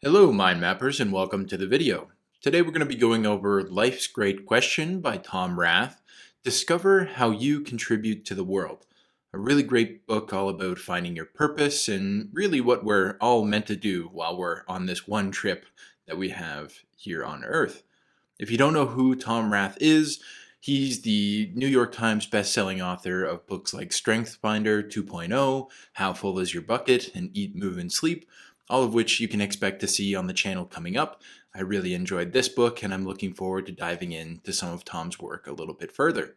Hello, mind mappers, and welcome to the video. Today we're going to be going over Life's Great Question by Tom Rath. Discover how you contribute to the world. A really great book all about finding your purpose and really what we're all meant to do while we're on this one trip that we have here on Earth. If you don't know who Tom Rath is, he's the New York Times best-selling author of books like Strength Finder 2.0, How Full Is Your Bucket, and Eat, Move, and Sleep, all of which you can expect to see on the channel coming up. I really enjoyed this book, and I'm looking forward to diving into some of Tom's work a little bit further.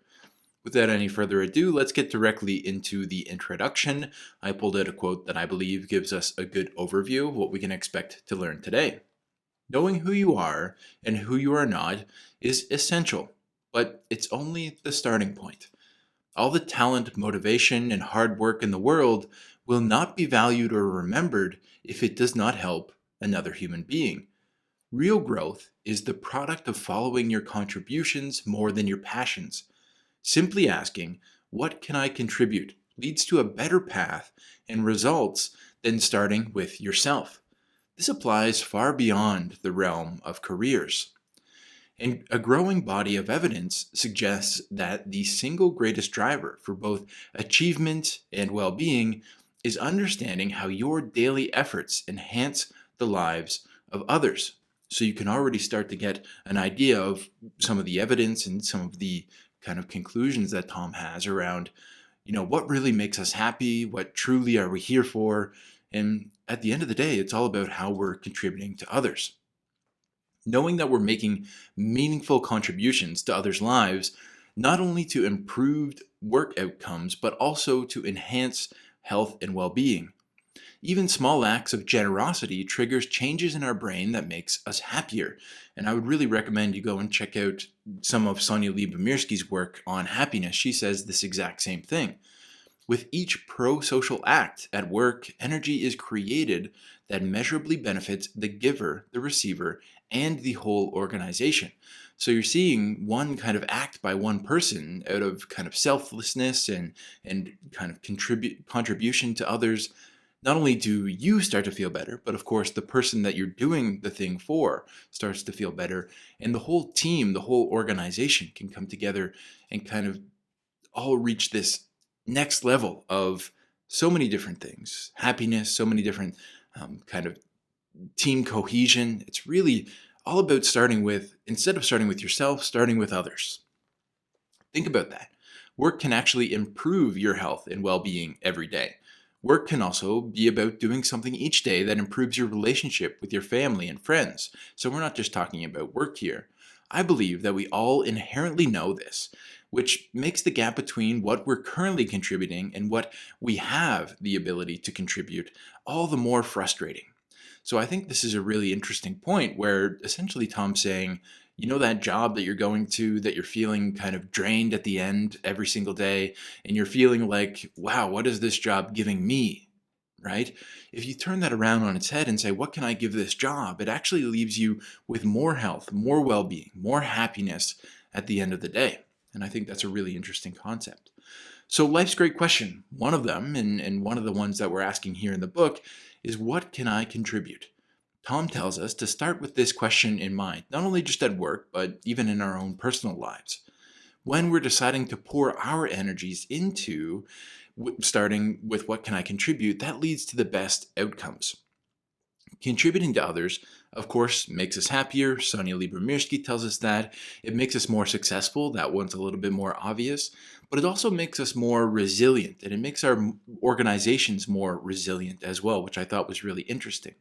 Without any further ado, let's get directly into the introduction. I pulled out a quote that I believe gives us a good overview of what we can expect to learn today. Knowing who you are and who you are not is essential, but it's only the starting point. All the talent, motivation, and hard work in the world will not be valued or remembered if it does not help another human being. Real growth is the product of following your contributions more than your passions. Simply asking, "What can I contribute?" leads to a better path and results than starting with yourself. This applies far beyond the realm of careers. And a growing body of evidence suggests that the single greatest driver for both achievement and well-being is understanding how your daily efforts enhance the lives of others. So you can already start to get an idea of some of the evidence and some of the kind of conclusions that Tom has around, what really makes us happy, what truly are we here for, and at the end of the day, it's all about how we're contributing to others. Knowing that we're making meaningful contributions to others' lives, not only to improved work outcomes, but also to enhance health and well-being. Even small acts of generosity triggers changes in our brain that makes us happier. And I would really recommend you go and check out some of Sonia Lyubomirsky's work on happiness. She says this exact same thing. With each pro-social act at work, energy is created that measurably benefits the giver, the receiver, and the whole organization. So you're seeing one kind of act by one person out of kind of selflessness and kind of contribution to others. Not only do you start to feel better, but of course the person that you're doing the thing for starts to feel better, and the whole team, the whole organization can come together and kind of all reach this next level of so many different things, happiness, so many different kind of team cohesion. It's really all about starting with, instead of starting with yourself, starting with others. Think about that. Work can actually improve your health and well-being every day. Work can also be about doing something each day that improves your relationship with your family and friends. So we're not just talking about work here. I believe that we all inherently know this, which makes the gap between what we're currently contributing and what we have the ability to contribute all the more frustrating. So I think this is a really interesting point where essentially Tom's saying, that job that you're going to, that you're feeling kind of drained at the end every single day, and you're feeling like, wow, what is this job giving me? Right? If you turn that around on its head and say, what can I give this job? It actually leaves you with more health, more well-being, more happiness at the end of the day. And I think that's a really interesting concept. So life's great question. One of them, and one of the ones that we're asking here in the book, is what can I contribute? Tom tells us to start with this question in mind, not only just at work, but even in our own personal lives. When we're deciding to pour our energies into starting with what can I contribute, that leads to the best outcomes. Contributing to others, of course, makes us happier. Sonia Lyubomirsky tells us that. It makes us more successful. That one's a little bit more obvious. But it also makes us more resilient, and it makes our organizations more resilient as well, which I thought was really interesting.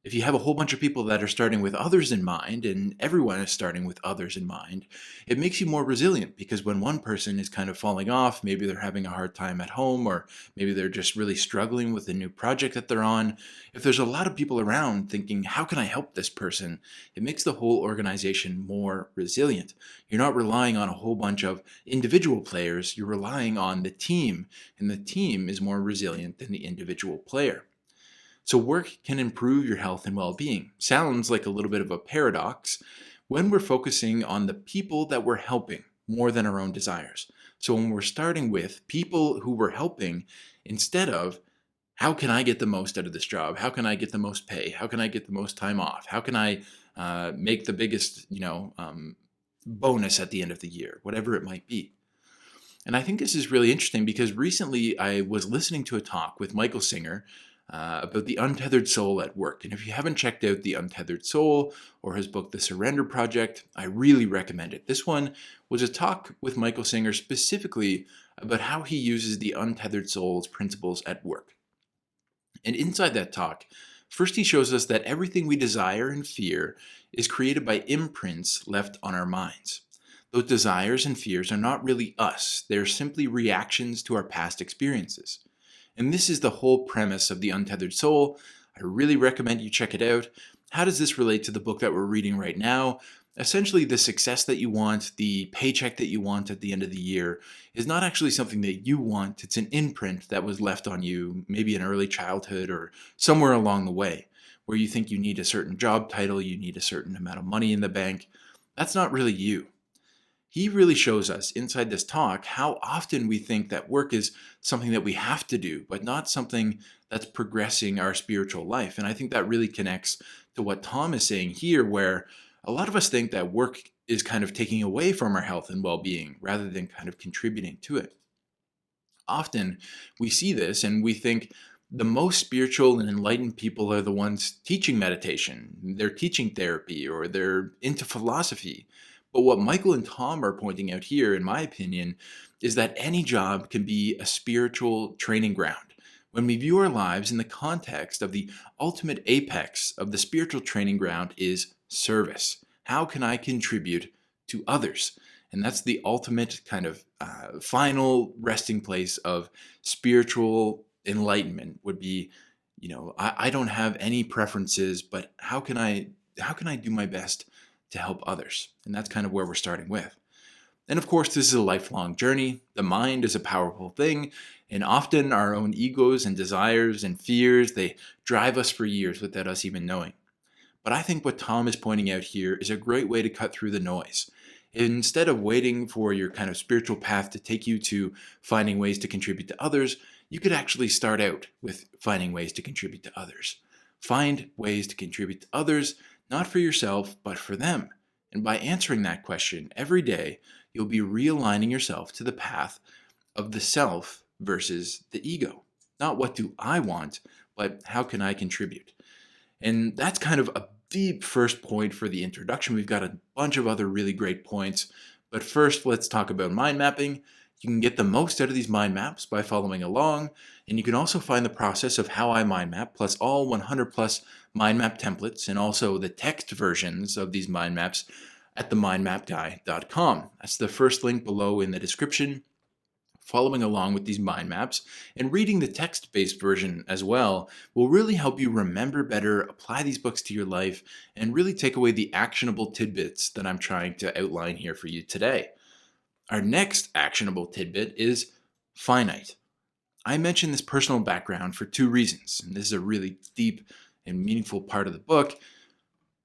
If you have a whole bunch of people that are starting with others in mind, and everyone is starting with others in mind, it makes you more resilient, because when one person is kind of falling off, maybe they're having a hard time at home, or maybe they're just really struggling with the new project that they're on. If there's a lot of people around thinking, how can I help this person? It makes the whole organization more resilient. You're not relying on a whole bunch of individual players, you're relying on the team, and the team is more resilient than the individual player. So work can improve your health and well-being. Sounds like a little bit of a paradox when we're focusing on the people that we're helping more than our own desires. So when we're starting with people who we're helping instead of how can I get the most out of this job? How can I get the most pay? How can I get the most time off? How can I make the biggest, bonus at the end of the year, whatever it might be. And I think this is really interesting because recently I was listening to a talk with Michael Singer about the untethered soul at work. And if you haven't checked out The Untethered Soul or his book, The Surrender Project, I really recommend it. This one was a talk with Michael Singer specifically about how he uses the untethered soul's principles at work. And inside that talk, first he shows us that everything we desire and fear is created by imprints left on our minds. Those desires and fears are not really us, they're simply reactions to our past experiences. And this is the whole premise of The Untethered Soul. I really recommend you check it out. How does this relate to the book that we're reading right now? Essentially, the success that you want, the paycheck that you want at the end of the year, is not actually something that you want. It's an imprint that was left on you, maybe in early childhood or somewhere along the way, where you think you need a certain job title, you need a certain amount of money in the bank. That's not really you. He really shows us inside this talk how often we think that work is something that we have to do, but not something that's progressing our spiritual life. And I think that really connects to what Tom is saying here, where a lot of us think that work is kind of taking away from our health and well-being rather than kind of contributing to it. Often we see this and we think the most spiritual and enlightened people are the ones teaching meditation, they're teaching therapy, or they're into philosophy. But what Michael and Tom are pointing out here, in my opinion, is that any job can be a spiritual training ground. When we view our lives in the context of the ultimate apex of the spiritual training ground is service. How can I contribute to others? And that's the ultimate kind of final resting place of spiritual enlightenment would be, I don't have any preferences, but how can I do my best to help others? And that's kind of where we're starting with. And of course, this is a lifelong journey. The mind is a powerful thing, and often our own egos and desires and fears, they drive us for years without us even knowing. But I think what Tom is pointing out here is a great way to cut through the noise. Instead of waiting for your kind of spiritual path to take you to finding ways to contribute to others, you could actually start out with finding ways to contribute to others. Find ways to contribute to others, not for yourself, but for them. And by answering that question every day, you'll be realigning yourself to the path of the self versus the ego. Not what do I want, but how can I contribute? And that's kind of a deep first point for the introduction. We've got a bunch of other really great points. But first, let's talk about mind mapping. You can get the most out of these mind maps by following along. And you can also find the process of how I mind map, plus all 100 plus mind map templates, and also the text versions of these mind maps at themindmapguy.com. That's the first link below in the description. Following along with these mind maps and reading the text-based version as well will really help you remember better, apply these books to your life, and really take away the actionable tidbits that I'm trying to outline here for you today. Our next actionable tidbit is Finite. I mentioned this personal background for two reasons, and this is a really deep and meaningful part of the book.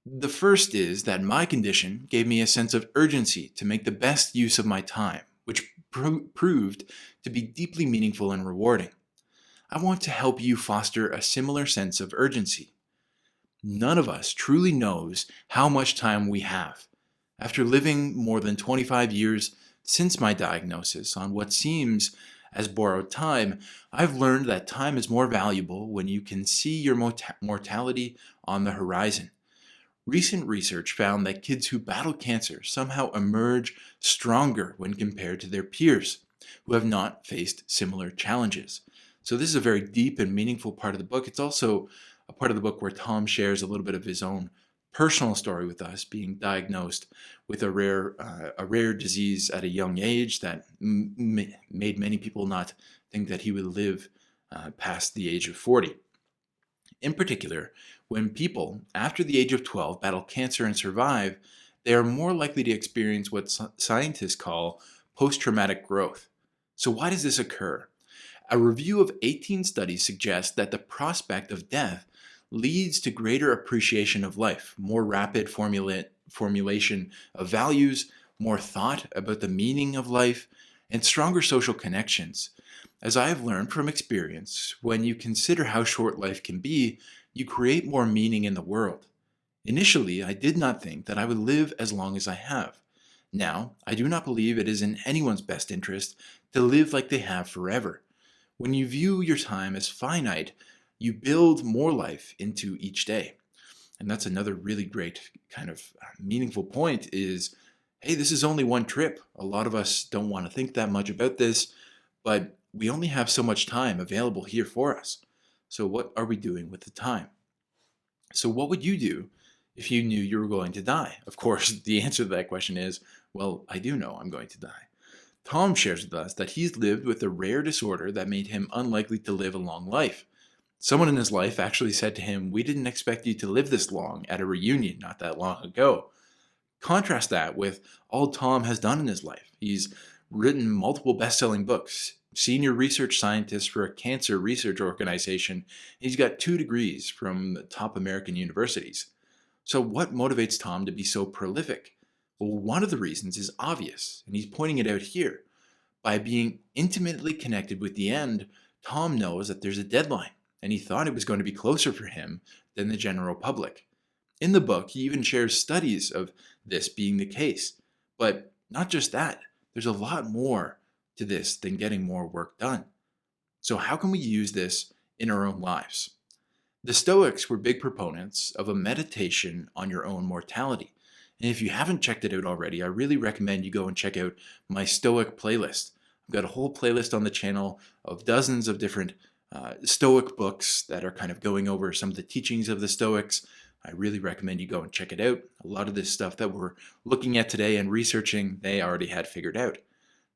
The first is that my condition gave me a sense of urgency to make the best use of my time, which proved to be deeply meaningful and rewarding. I want to help you foster a similar sense of urgency. None of us truly knows how much time we have. After living more than 25 years since my diagnosis on what seems as borrowed time, I've learned that time is more valuable when you can see your mortality on the horizon. Recent research found that kids who battle cancer somehow emerge stronger when compared to their peers who have not faced similar challenges. So this is a very deep and meaningful part of the book. It's also a part of the book where Tom shares a little bit of his own personal story with us, being diagnosed with a rare disease at a young age that made many people not think that he would live past the age of 40. In particular, when people after the age of 12 battle cancer and survive, they are more likely to experience what scientists call post-traumatic growth. So why does this occur? A review of 18 studies suggests that the prospect of death leads to greater appreciation of life, more rapid formulation of values, more thought about the meaning of life, and stronger social connections. As I have learned from experience, when you consider how short life can be, you create more meaning in the world. Initially, I did not think that I would live as long as I have. Now, I do not believe it is in anyone's best interest to live like they have forever. When you view your time as finite, you build more life into each day. And that's another really great kind of meaningful point is, hey, this is only one trip. A lot of us don't want to think that much about this, but we only have so much time available here for us. So what are we doing with the time? So what would you do if you knew you were going to die? Of course, the answer to that question is, well, I do know I'm going to die. Tom shares with us that he's lived with a rare disorder that made him unlikely to live a long life. Someone in his life actually said to him, "We didn't expect you to live this long," at a reunion not that long ago. Contrast that with all Tom has done in his life. He's written multiple best-selling books, senior research scientist for a cancer research organization. He's got 2 degrees from the top American universities. So what motivates Tom to be so prolific? Well, one of the reasons is obvious, and he's pointing it out here. By being intimately connected with the end, Tom knows that there's a deadline, and he thought it was going to be closer for him than the general public. In the book, he even shares studies of this being the case. But not just that, there's a lot more to this than getting more work done. So, how can we use this in our own lives? The Stoics were big proponents of a meditation on your own mortality. And if you haven't checked it out already, I really recommend you go and check out my Stoic playlist. I've got a whole playlist on the channel of dozens of different Stoic books that are kind of going over some of the teachings of the Stoics. I really recommend you go and check it out. A lot of this stuff that we're looking at today and researching, they already had figured out.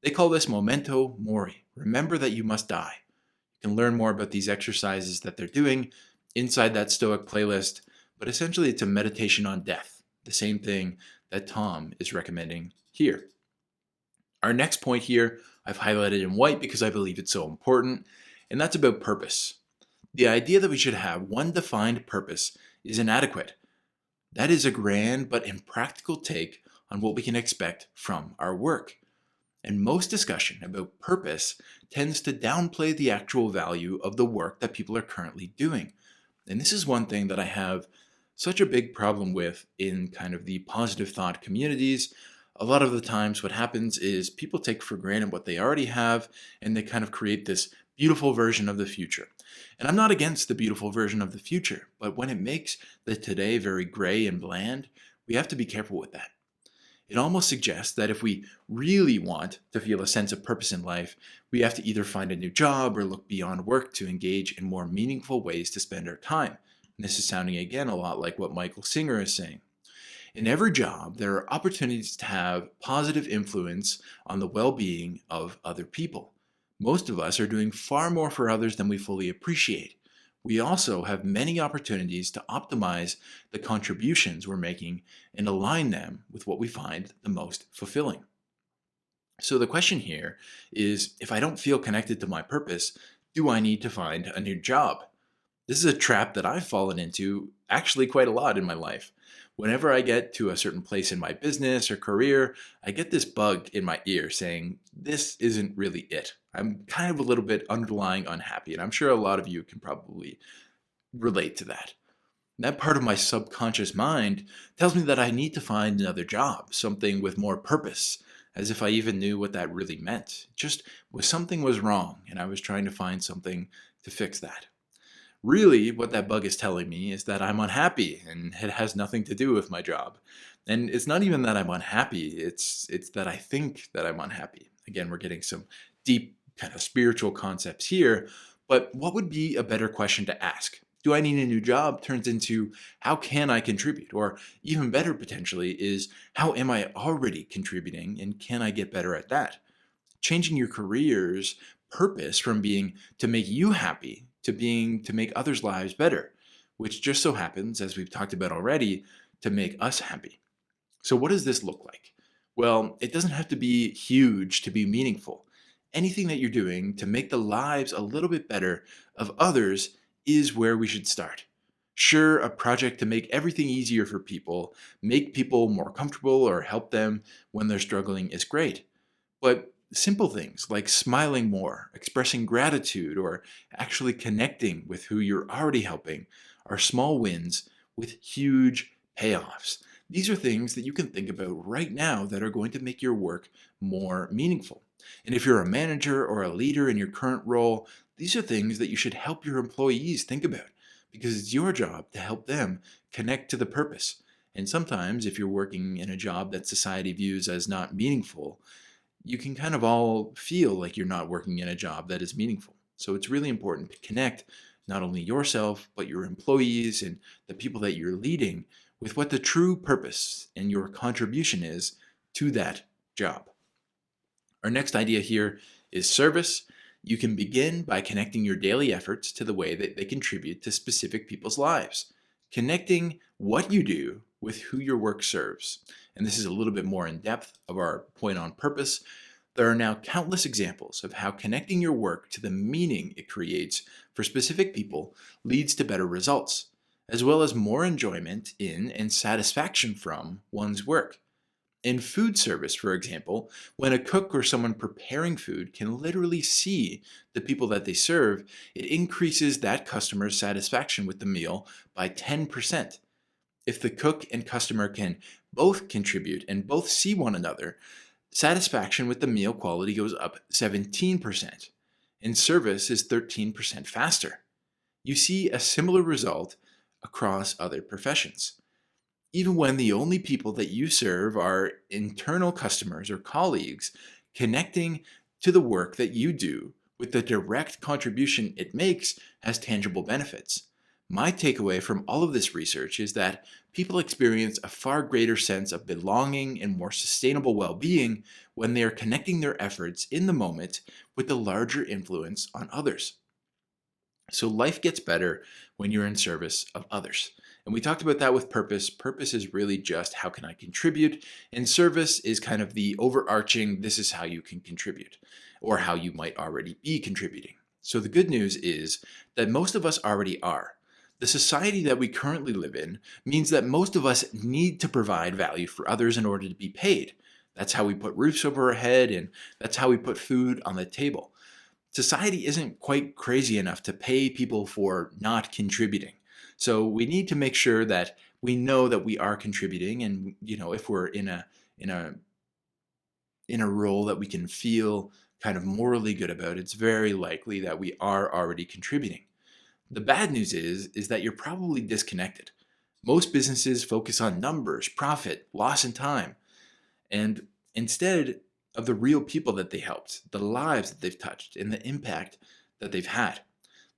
They call this memento mori. Remember that you must die. You can learn more about these exercises that they're doing inside that Stoic playlist, but essentially it's a meditation on death, the same thing that Tom is recommending here. Our next point here, I've highlighted in white because I believe it's so important, and that's about purpose. The idea that we should have one defined purpose is inadequate. That is a grand but impractical take on what we can expect from our work. And most discussion about purpose tends to downplay the actual value of the work that people are currently doing. And this is one thing that I have such a big problem with in kind of the positive thought communities. A lot of the times what happens is people take for granted what they already have and they kind of create this beautiful version of the future. And I'm not against the beautiful version of the future, but when it makes the today very gray and bland, we have to be careful with that. It almost suggests that if we really want to feel a sense of purpose in life, we have to either find a new job or look beyond work to engage in more meaningful ways to spend our time. And this is sounding again a lot like what Michael Singer is saying. In every job, there are opportunities to have positive influence on the well-being of other people. Most of us are doing far more for others than we fully appreciate. We also have many opportunities to optimize the contributions we're making and align them with what we find the most fulfilling. So the question here is, if I don't feel connected to my purpose, do I need to find a new job? This is a trap that I've fallen into actually quite a lot in my life. Whenever I get to a certain place in my business or career, I get this bug in my ear saying, this isn't really it. I'm kind of a little bit underlying unhappy, and I'm sure a lot of you can probably relate to that. That part of my subconscious mind tells me that I need to find another job, something with more purpose, as if I even knew what that really meant. Just was something was wrong, and I was trying to find something to fix that. Really, what that bug is telling me is that I'm unhappy and it has nothing to do with my job. And it's not even that I'm unhappy, it's that I think that I'm unhappy. Again, we're getting some deep kind of spiritual concepts here, but what would be a better question to ask? Do I need a new job turns into how can I contribute? Or even better potentially is how am I already contributing and can I get better at that? Changing your career's purpose from being to make you happy to being to make others' lives better, which just so happens, as we've talked about already, to make us happy. So, what does this look like? Well, it doesn't have to be huge to be meaningful. Anything that you're doing to make the lives a little bit better of others is where we should start. Sure, a project to make everything easier for people, make people more comfortable, or help them when they're struggling is great. But Simple things like smiling more, expressing gratitude, or actually connecting with who you're already helping are small wins with huge payoffs. These are things that you can think about right now that are going to make your work more meaningful. And if you're a manager or a leader in your current role, these are things that you should help your employees think about because it's your job to help them connect to the purpose. And sometimes, if you're working in a job that society views as not meaningful, you can kind of all feel like you're not working in a job that is meaningful. So it's really important to connect not only yourself, but your employees and the people that you're leading with what the true purpose and your contribution is to that job. Our next idea here is service. You can begin by connecting your daily efforts to the way that they contribute to specific people's lives, connecting what you do with who your work serves. And this is a little bit more in depth of our point on purpose. There are now countless examples of how connecting your work to the meaning it creates for specific people leads to better results, as well as more enjoyment in and satisfaction from one's work. In food service, for example, when a cook or someone preparing food can literally see the people that they serve, it increases that customer's satisfaction with the meal by 10%. If the cook and customer can both contribute and both see one another, satisfaction with the meal quality goes up 17%, and service is 13% faster. You see a similar result across other professions. Even when the only people that you serve are internal customers or colleagues, connecting to the work that you do with the direct contribution it makes has tangible benefits. My takeaway from all of this research is that people experience a far greater sense of belonging and more sustainable well-being when they are connecting their efforts in the moment with the larger influence on others. So life gets better when you're in service of others. And we talked about that with purpose. Purpose is really just how can I contribute? And service is kind of the overarching, this is how you can contribute, or how you might already be contributing. So the good news is that most of us already are. The society that we currently live in means that most of us need to provide value for others in order to be paid. That's how we put roofs over our head, and that's how we put food on the table. Society isn't quite crazy enough to pay people for not contributing. So we need to make sure that we know that we are contributing, and if we're in a in a role that we can feel kind of morally good about, it's very likely that we are already contributing. The bad news is that you're probably disconnected. Most businesses focus on numbers, profit, loss, and time, and instead of the real people that they helped, the lives that they've touched, and the impact that they've had.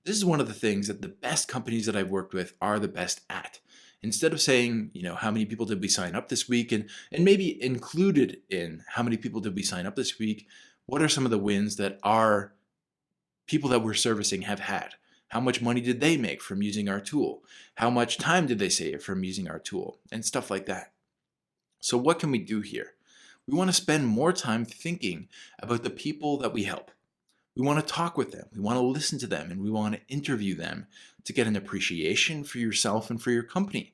This is one of the things that the best companies that I've worked with are the best at. Instead of saying, how many people did we sign up this week, and maybe included in how many people did we sign up this week, what are some of the wins that our people that we're servicing have had? How much money did they make from using our tool? How much time did they save from using our tool? And stuff like that. So what can we do here? We want to spend more time thinking about the people that we help. We want to talk with them. We want to listen to them, and we want to interview them to get an appreciation for yourself and for your company.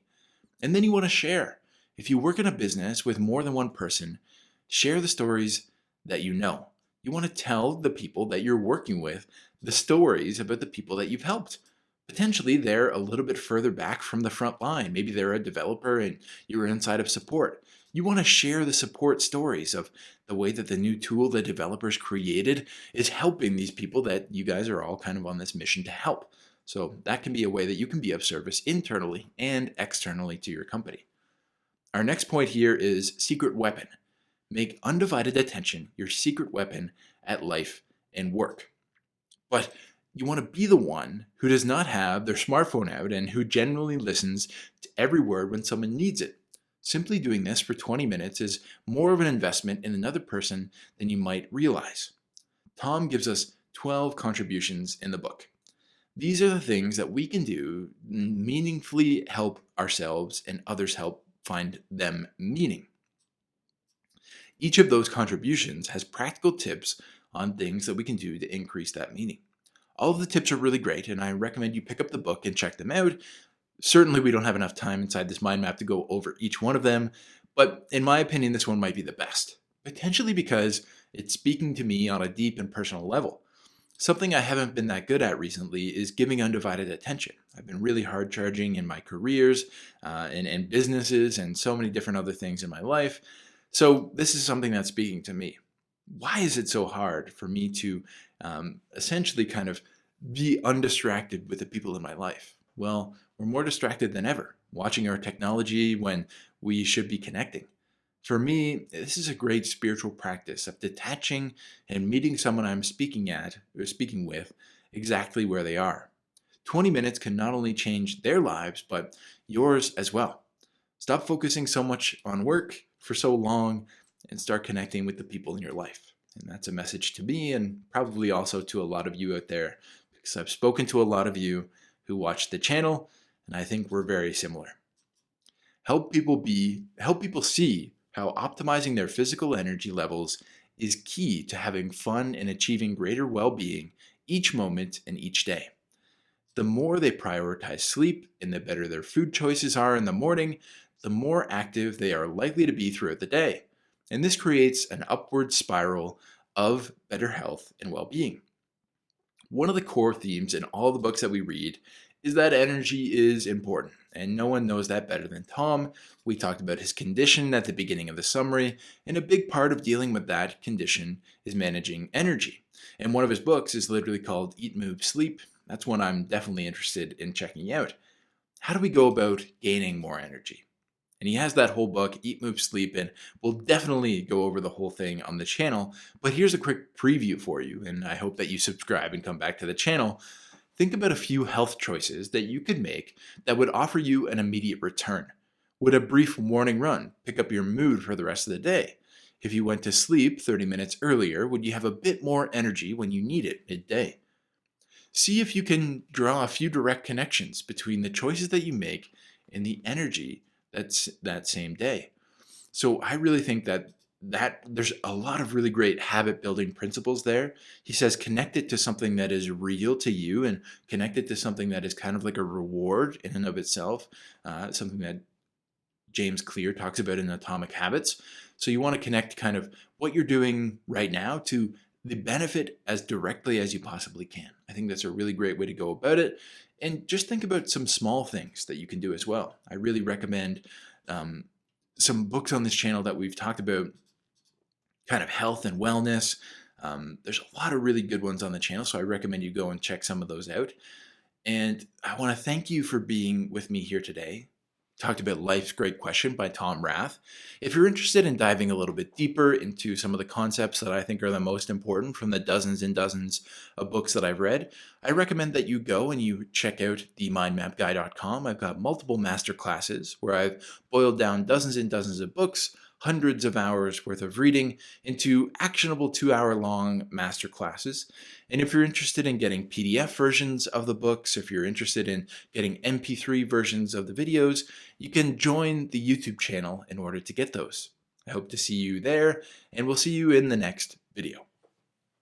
And then you want to share. If you work in a business with more than one person, share the stories that you know. You want to tell the people that you're working with the stories about the people that you've helped. Potentially they're a little bit further back from the front line. Maybe they're a developer and you're inside of support. You want to share the support stories of the way that the new tool the developers created is helping these people that you guys are all kind of on this mission to help. So that can be a way that you can be of service internally and externally to your company. Our next point here is secret weapon. Make undivided attention your secret weapon at life and work. But you want to be the one who does not have their smartphone out and who genuinely listens to every word when someone needs it. Simply doing this for 20 minutes is more of an investment in another person than you might realize. Tom gives us 12 contributions in the book. These are the things that we can do meaningfully help ourselves and others help find them meaning. Each of those contributions has practical tips on things that we can do to increase that meaning. All of the tips are really great, and I recommend you pick up the book and check them out. Certainly, we don't have enough time inside this mind map to go over each one of them, but in my opinion, this one might be the best. Potentially because It's speaking to me on a deep and personal level. Something I haven't been that good at recently is giving undivided attention. I've been really hard charging in my careers and businesses and so many different other things in my life. So, this is something that's speaking to me. Why is it so hard for me to essentially kind of be undistracted with the people in my life? Well, we're more distracted than ever, watching our technology when we should be connecting. For me, this is a great spiritual practice of detaching and meeting someone I'm speaking at or speaking with exactly where they are. 20 minutes can not only change their lives, but yours as well. Stop focusing so much on work for so long and start connecting with the people in your life. And that's a message to me and probably also to a lot of you out there because I've spoken to a lot of you who watch the channel and I think we're very similar. Help people see how optimizing their physical energy levels is key to having fun and achieving greater well-being each moment and each day. The more they prioritize sleep and the better their food choices are in the morning, the more active they are likely to be throughout the day. And this creates an upward spiral of better health and well-being. One of the core themes in all the books that we read is that energy is important, and no one knows that better than Tom. We talked about his condition at the beginning of the summary, and a big part of dealing with that condition is managing energy. And one of his books is literally called Eat, Move, Sleep. That's one I'm definitely interested in checking out. How do we go about gaining more energy? And he has that whole book, Eat, Move, Sleep, and we'll definitely go over the whole thing on the channel. But here's a quick preview for you, and I hope that you subscribe and come back to the channel. Think about a few health choices that you could make that would offer you an immediate return. Would a brief morning run pick up your mood for the rest of the day? If you went to sleep 30 minutes earlier, would you have a bit more energy when you need it midday? See if you can draw a few direct connections between the choices that you make and the energy that's that same day. So I really think that there's a lot of really great habit building principles there. He says connect it to something that is real to you and connect it to something that is kind of like a reward in and of itself, something that James Clear talks about in Atomic Habits. So you want to connect kind of what you're doing right now to the benefit as directly as you possibly can. I think that's a really great way to go about it. And just think about some small things that you can do as well. I really recommend some books on this channel that we've talked about kind of health and wellness. There's a lot of really good ones on the channel, so I recommend you go and check some of those out. And I want to thank you for being with me here today. Talked about Life's Great Question by Tom Rath. If you're interested in diving a little bit deeper into some of the concepts that I think are the most important from the dozens and dozens of books that I've read, I recommend that you go and you check out themindmapguy.com. I've got multiple master classes where I've boiled down dozens and dozens of books, hundreds of hours worth of reading into actionable 2-hour long master classes. And if you're interested in getting PDF versions of the books, if you're interested in getting MP3 versions of the videos, you can join the YouTube channel in order to get those. I hope to see you there, and we'll see you in the next video.